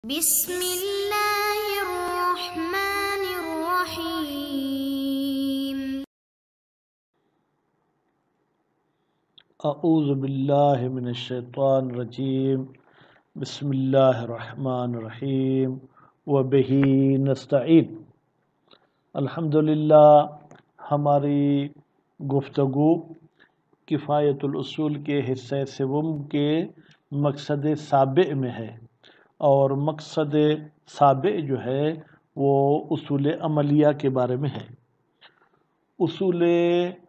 بسم اللہ الرحمن الرحیم۔ اعوذ باللہ من الشیطان الرجیم، بسم اللہ الرحمن الرحیم، وبہ نستعین۔ الحمدللہ ہماری گفتگو کفایت الاصول کے حصہ سوم کے مقصد سابع میں ہے، اور مقصد سابع جو ہے وہ اصول عملیہ کے بارے میں ہے۔ اصول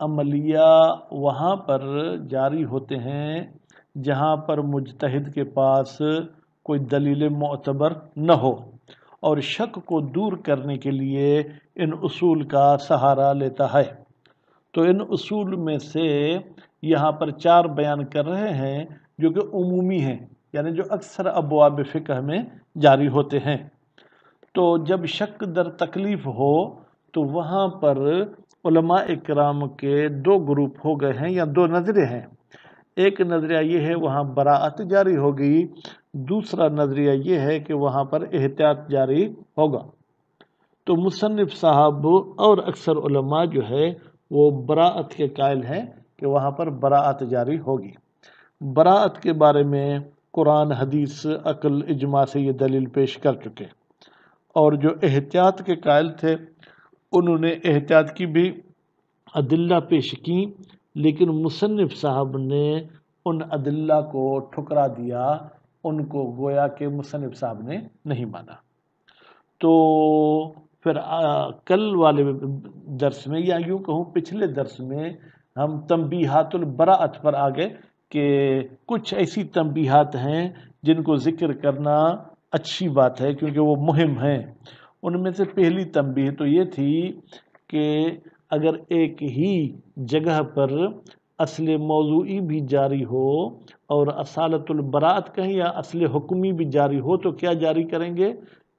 عملیہ وہاں پر جاری ہوتے ہیں جہاں پر مجتہد کے پاس کوئی دلیل معتبر نہ ہو، اور شک کو دور کرنے کے لیے ان اصول کا سہارا لیتا ہے۔ تو ان اصول میں سے یہاں پر 4 بیان کر رہے ہیں جو کہ عمومی ہیں، یعنی جو اکثر ابواب فقہ میں جاری ہوتے ہیں۔ تو جب شک در تکلیف ہو تو وہاں پر علماء اکرام کے 2 گروپ ہو گئے ہیں یا 2 نظریں ہیں۔ ایک نظریہ یہ ہے وہاں براءت جاری ہوگی، دوسرا نظریہ یہ ہے کہ وہاں پر احتیاط جاری ہوگا۔ تو مصنف صاحب اور اکثر علماء جو ہے وہ براءت کے قائل ہیں کہ وہاں پر براءت جاری ہوگی۔ براءت کے بارے میں قرآن، حدیث، عقل، اجماع سے یہ دلیل پیش کر چکے، اور جو احتیاط کے قائل تھے انہوں نے احتیاط کی بھی ادلہ پیش کی، لیکن مصنف صاحب نے ان ادلہ کو ٹھکرا دیا، ان کو گویا کہ مصنف صاحب نے نہیں مانا۔ تو پھر کل والے درس میں، یا یوں کہوں پچھلے درس میں، ہم تنبیہات البراءت پر آ گئے کہ کچھ ایسی تنبیہات ہیں جن کو ذکر کرنا اچھی بات ہے کیونکہ وہ مہم ہیں۔ ان میں سے پہلی تنبیہ تو یہ تھی کہ اگر ایک ہی جگہ پر اصل موضوعی بھی جاری ہو اور اصالت البراءت کہیں یا اصل حکمی بھی جاری ہو تو کیا جاری کریں گے؟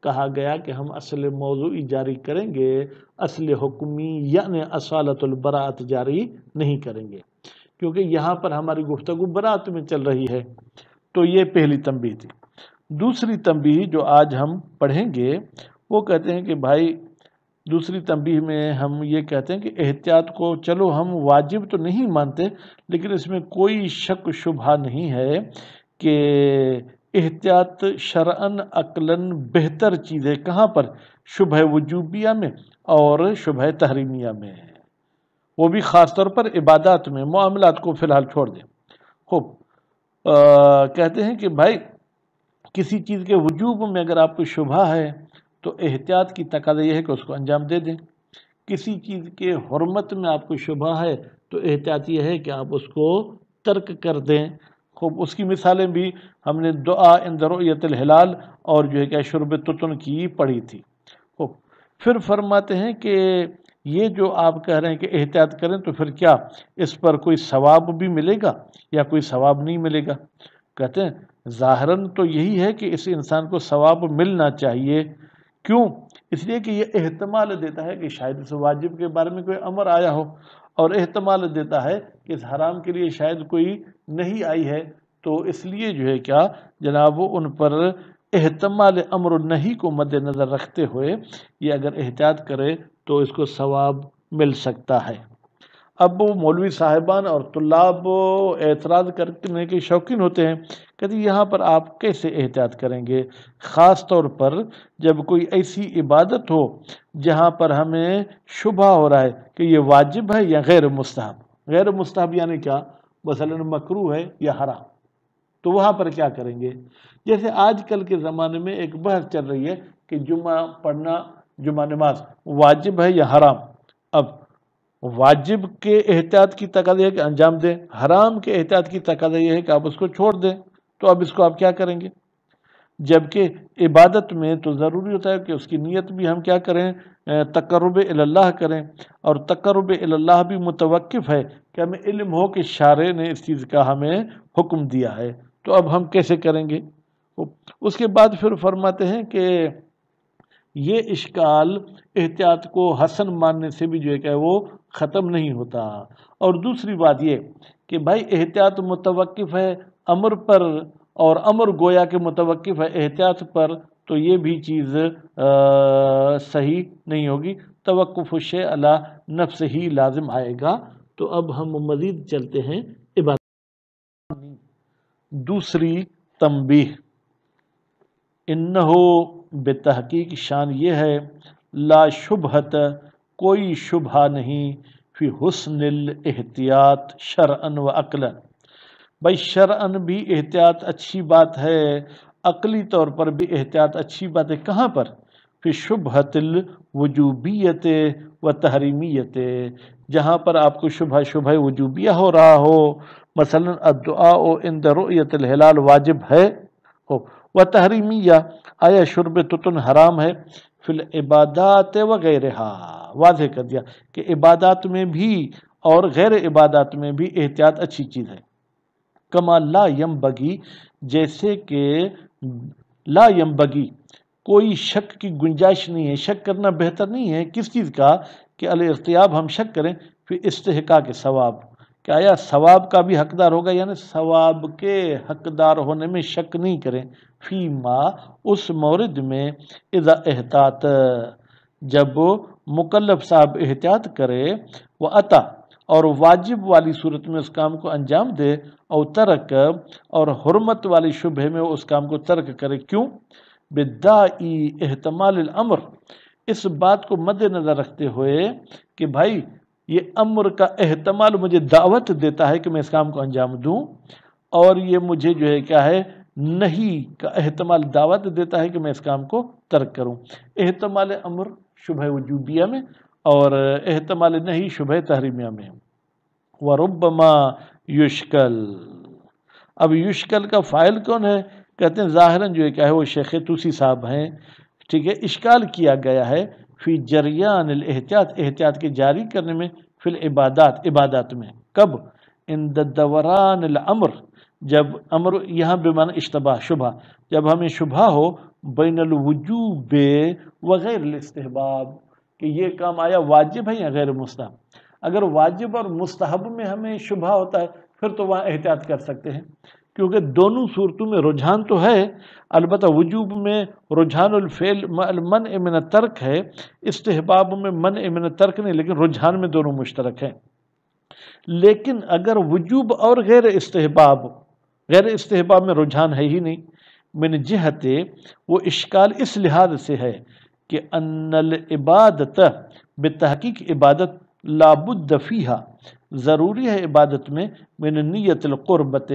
کہا گیا کہ ہم اصل موضوعی جاری کریں گے، اصل حکمی یعنی اصالت البراءت جاری نہیں کریں گے، کیونکہ یہاں پر ہماری گفتگو براءت میں چل رہی ہے۔ تو یہ پہلی تنبیہ تھی۔ دوسری تنبیہ جو آج ہم پڑھیں گے وہ کہتے ہیں کہ بھائی، دوسری تنبیہ میں ہم یہ کہتے ہیں کہ احتیاط کو چلو ہم واجب تو نہیں مانتے، لیکن اس میں کوئی شک شبہ نہیں ہے کہ احتیاط شرعاً عقلاً بہتر چیز ہے۔ کہاں پر؟ شبہ وجوبیہ میں اور شبہ تحریمیہ میں، وہ بھی خاص طور پر عبادات میں، معاملات کو فی الحال چھوڑ دیں۔ خوب، کہتے ہیں کہ بھائی کسی چیز کے وجوب میں اگر آپ کو شبہ ہے تو احتیاط کی تقاضا یہ ہے کہ اس کو انجام دے دیں۔ کسی چیز کے حرمت میں آپ کو شبہ ہے تو احتیاط یہ ہے کہ آپ اس کو ترک کر دیں۔ خوب، اس کی مثالیں بھی ہم نے دعا عند رؤیت الہلال اور جو ہے کہ شرب تتن کی پڑھی تھی۔ خوب، پھر فرماتے ہیں کہ یہ جو آپ کہہ رہے ہیں کہ احتیاط کریں تو پھر کیا اس پر کوئی ثواب بھی ملے گا یا کوئی ثواب نہیں ملے گا؟ کہتے ہیں ظاہراً تو یہی ہے کہ اس انسان کو ثواب ملنا چاہیے۔ کیوں؟ اس لیے کہ یہ احتمال دیتا ہے کہ شاید اس واجب کے بارے میں کوئی امر آیا ہو، اور احتمال دیتا ہے کہ اس حرام کے لیے شاید کوئی نہیں آئی ہے، تو اس لیے جو ہے کیا جناب ان پر احتمال امر النہی کو مد نظر رکھتے ہوئے یہ اگر احتیاط کرے تو اس کو ثواب مل سکتا ہے۔ اب وہ مولوی صاحبان اور طلاب اعتراض کرنے کے شوقین ہوتے ہیں، کہتے ہیں یہاں پر آپ کیسے احتیاط کریں گے، خاص طور پر جب کوئی ایسی عبادت ہو جہاں پر ہمیں شبہ ہو رہا ہے کہ یہ واجب ہے یا غیر مستحب۔ غیر مستحب یعنی کیا؟ مثلا مکروہ ہے یا حرام، تو وہاں پر کیا کریں گے؟ جیسے آج کل کے زمانے میں ایک بحث چل رہی ہے کہ جمعہ پڑھنا، جمعہ نماز واجب ہے یا حرام۔ اب واجب کے احتیاط کی تقاضا یہ ہے کہ انجام دیں، حرام کے احتیاط کی تقاضا یہ ہے کہ آپ اس کو چھوڑ دیں۔ تو اب اس کو آپ کیا کریں گے؟ جبکہ عبادت میں تو ضروری ہوتا ہے کہ اس کی نیت بھی ہم کیا کریں؟ تقرب اللہ کریں، اور تقرب اللہ بھی متوقف ہے کہ ہمیں علم ہو کہ شارع نے اس چیز کا ہمیں حکم دیا ہے۔ تو اب ہم کیسے کریں گے؟ اس کے بعد پھر فرماتے ہیں کہ یہ اشکال احتیاط کو حسن ماننے سے بھی جو ہے کہ وہ ختم نہیں ہوتا۔ اور دوسری بات یہ کہ بھائی احتیاط متوقف ہے امر پر، اور امر گویا کہ متوقف ہے احتیاط پر، تو یہ بھی چیز صحیح نہیں ہوگی، توقف الشیء علی نفس ہی لازم آئے گا۔ تو اب ہم مزید چلتے ہیں عبادت۔ دوسری تنبیہ، انہو بتحقیق شان یہ ہے، لا شبہت کوئی شبہ نہیں، فی حسن الاحتیاط شرعاً و عقلاً، بھائی شرعاً بھی احتیاط اچھی بات ہے، عقلی طور پر بھی احتیاط اچھی بات ہے۔ کہاں پر؟ فی شبہت الوجوبیت و تحریمیت، جہاں پر آپ کو شبہ وجوبیہ ہو رہا ہو، مثلا الدعاء عند رؤیت الہلال واجب ہے، و تحریمیہ آیا شرب تتن حرام ہے، فی العبادات وغیرہا، واضح کر دیا کہ عبادات میں بھی اور غیر عبادات میں بھی احتیاط اچھی چیز ہے۔ کما لا ینبغی، جیسے کہ لا ینبغی کوئی شک کی گنجائش نہیں ہے، شک کرنا بہتر نہیں ہے کس چیز کا، کہ الارتیاب ہم شک کریں پھر استحقاق ثواب، کہ آیا ثواب کا بھی حقدار ہوگا، یعنی ثواب کے حقدار ہونے میں شک نہیں کریں، فی ما اس مورد میں، اذا احتاط جب مکلف صاحب احتیاط کرے، وہ عطا اور واجب والی صورت میں اس کام کو انجام دے، او ترک اور حرمت والی شبہ میں وہ اس کام کو ترک کرے، کیوں؟ بدائی احتمال الامر، اس بات کو مد نظر رکھتے ہوئے کہ بھائی یہ امر کا احتمال مجھے دعوت دیتا ہے کہ میں اس کام کو انجام دوں، اور یہ مجھے جو ہے کیا ہے، نہیں کا احتمال دعوت دیتا ہے کہ میں اس کام کو ترک کروں۔ احتمال امر شبہ وجوبیہ میں اور احتمال نہیں شبہ تحریمیہ میں۔ وربما یشکل، اب یشکل کا فاعل کون ہے؟ کہتے ہیں ظاہراً جو ہے کیا ہے وہ شیخ طوسی صاحب ہیں، ٹھیک ہے، اشکال کیا گیا ہے فی جریان الاحتیاط، احتیاط کے جاری کرنے میں، فی العبادات، عبادات میں، کب؟ عند دوران الامر، جب امر یہاں بمعنی اشتباہ شبہ، جب ہمیں شبہ ہو بین الوجوب وغیر الاستحباب، کہ یہ کام آیا واجب ہے یا غیر مستحب۔ اگر واجب اور مستحب میں ہمیں شبہ ہوتا ہے پھر تو وہاں احتیاط کر سکتے ہیں، کیونکہ دونوں صورتوں میں رجحان تو ہے، البتہ وجوب میں رجحان الفعل منع من الترک ہے، استحباب میں منع من الترک نہیں، لیکن رجحان میں دونوں مشترک ہیں۔ لیکن اگر وجوب اور غیر استحباب میں رجحان ہے ہی نہیں، من جہت وہ اشکال اس لحاظ سے ہے کہ ان العبادت، بتحقیق عبادت، لابد فیہا ضروری ہے عبادت میں، من نیت القربت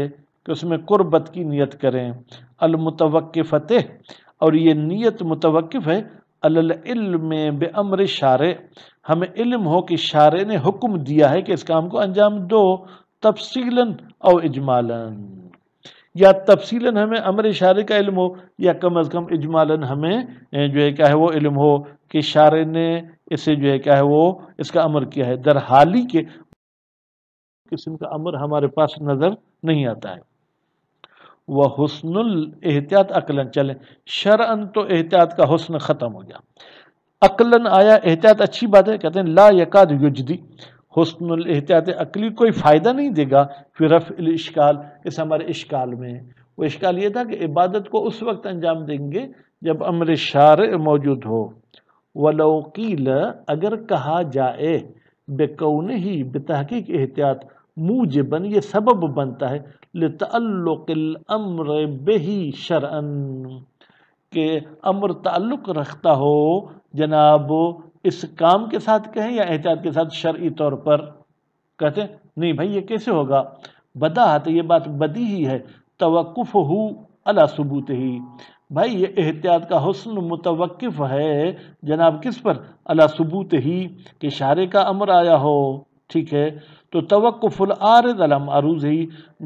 کہ اس میں قربت کی نیت کریں، المتوقفت اور یہ نیت متوقف ہے، علی العلم بامر شارع، ہمیں علم ہو کہ شارع نے حکم دیا ہے کہ اس کام کو انجام دو، تفصیلاً او اجمالاً، یا تفصیلاً ہمیں امر شارع کا علم ہو، یا کم از کم اجمالاً ہمیں جو ہے کیا ہے وہ علم ہو کہ شارع نے اسے جو ہے کیا ہے وہ اس کا امر کیا ہے، در حالی کے قسم کا امر ہمارے پاس نظر نہیں آتا ہے۔ وہ حسن الاحتیاط عقلاً، چلیں شرعاً تو احتیاط کا حسن ختم ہو گیا، عقلاً آیا احتیاط اچھی بات ہے، کہتے ہیں لا یکاد یجدی، حسن الاحتیاط عقلی کوئی فائدہ نہیں دے گا، پھر رفع الاشکال، اس ہمارے اشکال میں، وہ اشکال یہ تھا کہ عبادت کو اس وقت انجام دیں گے جب امر شارع موجود ہو۔ ولو قیل، اگر کہا جائے، بکونہ بتحقیق احتیاط، موجباً یہ سبب بنتا ہے، لتعلق الامر بہی شرعاً، کہ امر تعلق رکھتا ہو جناب اس کام کے ساتھ کہیں یا احتیاط کے ساتھ شرعی طور پر، کہتے ہیں نہیں بھائی یہ کیسے ہوگا، بداہت، یہ بات بدی ہی ہے، توقف ہو علی ثبوت ہی، بھائی یہ احتیاط کا حسن متوقف ہے جناب کس پر، علی ثبوت ہی، کہ شارع کا امر آیا ہو، ٹھیک ہے، تو توقف العارض علی معروض ہی،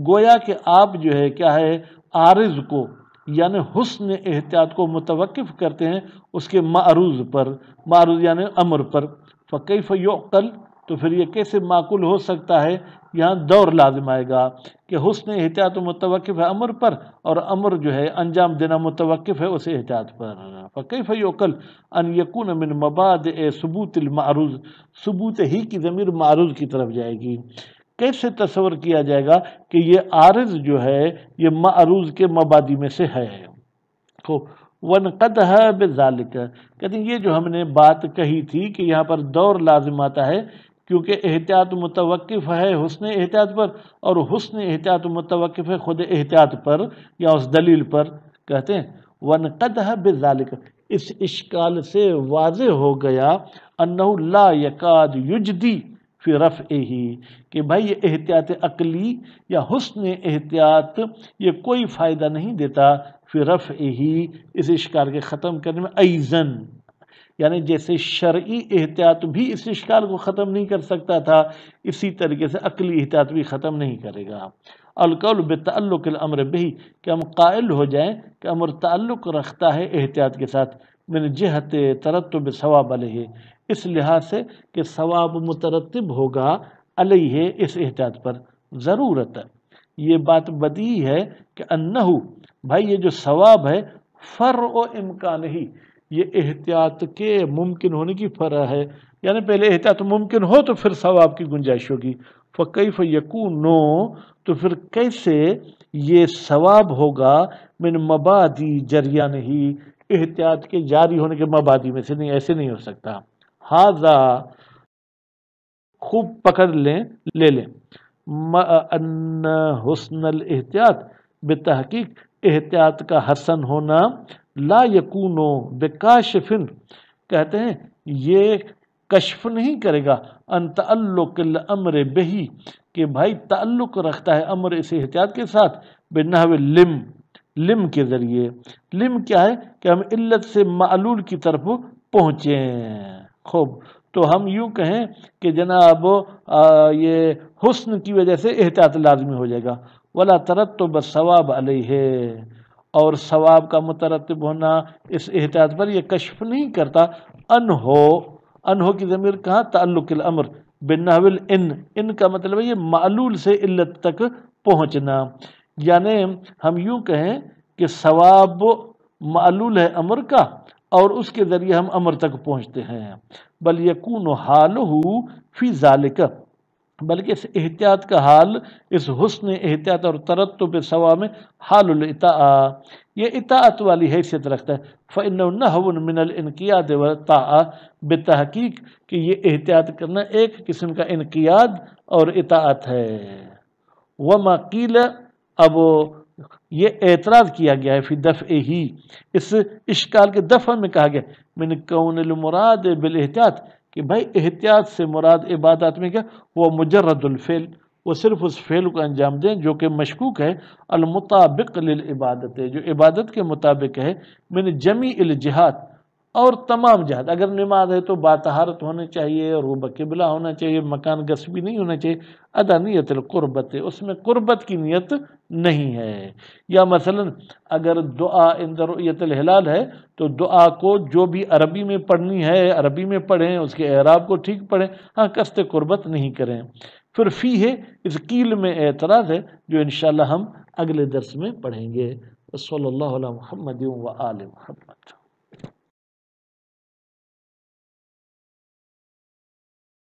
گویا کہ آپ جو ہے کیا ہے عارض کو یعنی حسن احتیاط کو متوقف کرتے ہیں اس کے معروض پر، معروض یعنی امر پر، فکیف یعقل، تو پھر یہ کیسے معقول ہو سکتا ہے، یہاں دور لازم آئے گا کہ حسن احتیاط متوقف ہے امر پر، اور امر جو ہے انجام دینا متوقف ہے اس احتیاط پر، فکیف یعقل ان یکون من مبادئ ثبوت المعروض، ثبوت ہی کی ضمیر معروض کی طرف جائے گی، کیسے تصور کیا جائے گا کہ یہ عارض جو ہے یہ معروض کے مبادی میں سے ہے، وَانْقَدَهَا بِذَلِكَ، کہتے ہیں یہ جو ہم نے بات کہی تھی کہ یہاں پر دور لازم آتا ہے کیونکہ احتیاط متوقف ہے حسن احتیاط پر، اور حسن احتیاط متوقف ہے خود احتیاط پر یا اس دلیل پر. کہتے ہیں وَانْقَدَهَا بِذَلِكَ، اس اشکال سے واضح ہو گیا انَّهُ لَا يَكَادُ يُجْدِي فی رفعہ، کہ بھائی یہ احتیاط عقلی یا حسن احتیاط یہ کوئی فائدہ نہیں دیتا فی رفعہ، اس اشکال کے ختم کرنے میں. ایزن یعنی جیسے شرعی احتیاط بھی اس اشکال کو ختم نہیں کر سکتا تھا، اسی طریقے سے عقلی احتیاط بھی ختم نہیں کرے گا. القول بتعلق الامر بہ، کہ ہم قائل ہو جائیں کہ امر تعلق رکھتا ہے احتیاط کے ساتھ، من جہت ترتب ثواب علیہ، اس لحاظ سے کہ ثواب مترتب ہوگا علیہ اس احتیاط پر. ضرورت یہ بات بدیہی ہے کہ انہو، بھائی یہ جو ثواب ہے فرع و امکان ہی، یہ احتیاط کے ممکن ہونے کی فرع ہے، یعنی پہلے احتیاط ممکن ہو تو پھر ثواب کی گنجائش ہوگی. فکیف یکون، تو پھر کیسے یہ ثواب ہوگا من مبادی جریان ہی، احتیاط کے جاری ہونے کے مبادی میں سے نہیں، ایسے نہیں ہو سکتا. ہذا، خوب پکڑ لیں، لے لیں، ان حسن الاحتیاط، بتحقیق احتیاط کا حسن ہونا، لا یکون بکاشف، کہتے ہیں یہ کشف نہیں کرے گا ان تعلق الامر بہی، کہ بھائی تعلق رکھتا ہے امر اس احتیاط کے ساتھ بنحو لم، لم کے ذریعے. لم کیا ہے کہ ہم علت سے معلول کی طرف پہنچیں. خوب، تو ہم یوں کہیں کہ جناب یہ حسن کی وجہ سے احتیاط لازمی ہو جائے گا. ولا ترتب الثواب علیہ، اور ثواب کا مترتب ہونا اس احتیاط پر یہ کشف نہیں کرتا. انہو کی ضمیر کہاں؟ تعلق الامر بنحو ان کا مطلب ہے یہ معلول سے علت تک پہنچنا، یعنی ہم یوں کہیں کہ ثواب معلول ہے امر کا اور اس کے ذریعے ہم امر تک پہنچتے ہیں. بل یکون حالہ فی ذالک، بلکہ اس احتیاط کا حال، اس حسن احتیاط اور ترتب ثواب میں حال الاطاعہ، یہ اطاعت والی حیثیت رکھتا ہے. فإنه نحو من الانقیاد والطاعہ، بتحقیق کہ یہ احتیاط کرنا ایک قسم کا انقیاد اور اطاعت ہے. وما قیل، اب یہ اعتراض کیا گیا ہے فی دفع ہی، اس اشکال کے دفع میں کہا گیا من کون المراد بالاحتیاط، کہ بھائی احتیاط سے مراد عبادات میں کیا؟ وہ مجرد الفعل، وہ صرف اس فعل کو انجام دیں جو کہ مشکوک ہے، المطابق للعبادت، جو عبادت کے مطابق ہے، من جمیع الجہات، اور تمام جہات. اگر نماز ہے تو باطہارت ہونا چاہیے، روبہ قبلہ ہونا چاہیے، مکان غصبی نہیں ہونا چاہیے، ادا نیت القربت، اس میں قربت کی نیت نہیں ہے. یا مثلا اگر دعا عند رؤیت الہلال ہے تو دعا کو جو بھی عربی میں پڑھنی ہے عربی میں پڑھیں، اس کے اعراب کو ٹھیک پڑھیں، ہاں قصد قربت نہیں کریں. پھر فی ہے، اس قیل میں اعتراض ہے جو انشاءاللہ ہم اگلے درس میں پڑھیں گے. صلی اللہ علیہ محمد و آل محمد.